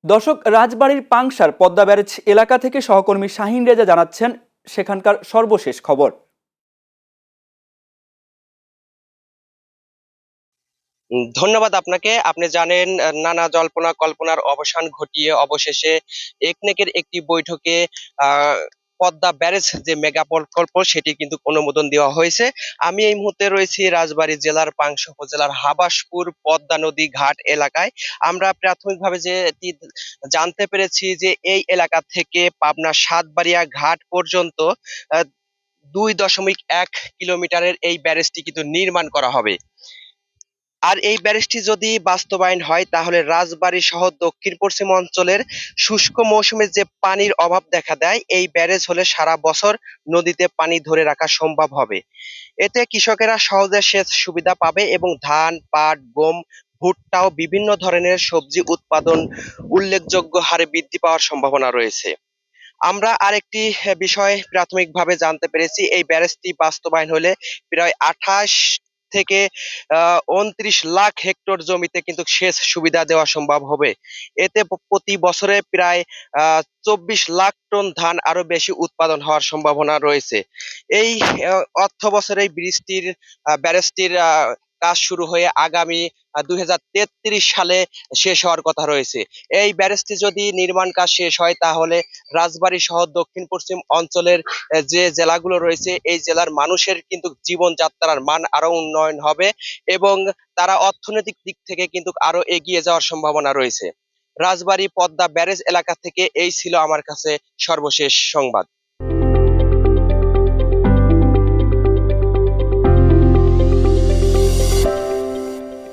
দর্শক, রাজবাড়ীর পাংশার পদ্মা ব্যারেজ এলাকা থেকে সহকর্মী শাহিন রেজা জানাচ্ছেন সেখানকার সর্বশেষ খবর। ধন্যবাদ আপনাকে। আপনি জানেন, নানা জল্পনা কল্পনার অবসান ঘটিয়ে অবশেষে একনেকের একটি বৈঠকে আহ পদ্মা ব্যারেজ যে মেগা প্রকল্প সেটি কিন্তু অনুমোদন দেওয়া হয়েছে। আমি এই মুহূর্তে রয়েছি রাজবাড়ী জেলার পাংশা উপজেলার হাবাসপুর পদ্মা নদী ঘাট এলাকায়। আমরা প্রাথমিকভাবে যেটি জানতে পেরেছি যে এই এলাকা থেকে পাবনা সাতবাড়িয়া ঘাট পর্যন্ত 2.1 কিলোমিটারের এই ব্যারেজটি কিন্তু নির্মাণ করা হবে। আর এই ব্যারেজটি যদি বাস্তবায়ন হয় তাহলে রাজবাড়ী সহ দক্ষিণ পশ্চিম অঞ্চলের শুষ্ক মৌসুমে যে পানির অভাব দেখা দেয়, এই ব্যারেজ হলে সারা বছর নদীতে পানি ধরে রাখা সম্ভব হবে। এতে কৃষকেরা সহজে সেচ সুবিধা পাবে এবং ধান, পাট, গম, ভুট্টা ও বিভিন্ন ধরনের সবজি উৎপাদন উল্লেখযোগ্য হারে বৃদ্ধি পাওয়ার সম্ভাবনা রয়েছে। আমরা আরেকটি বিষয় প্রাথমিকভাবে জানতে পেরেছি, এই ব্যারেজটি বাস্তবায়ন হলে প্রায় 28 থেকে 29 লাখ হেক্টর জমিতে কিন্তু সেচ সুবিধা দেওয়া সম্ভব হবে। এতে প্রতি বছরে প্রায় 24 লাখ টন ধান আরো বেশি উৎপাদন হওয়ার সম্ভাবনা রয়েছে। এই অর্থ বছরে এই ব্যারেজটির কাজ শুরু হয়ে আগামী 2033 সালে শেষ হওয়ার কথা রয়েছে। এই ব্যারেজটি যদি নির্মাণ কাজ শেষ হয় তাহলে রাজবাড়ী সহ দক্ষিণ পশ্চিম অঞ্চলের যে জেলাগুলো রয়েছে এই জেলার মানুষের কিন্তু জীবনযাত্রার মান আরো উন্নয়ন হবে এবং তারা অর্থনৈতিক দিক থেকে কিন্তু আরো এগিয়ে যাওয়ার সম্ভাবনা রয়েছে। রাজবাড়ী পদ্মা ব্যারেজ এলাকা থেকে এই ছিল আমার কাছে সর্বশেষ সংবাদ।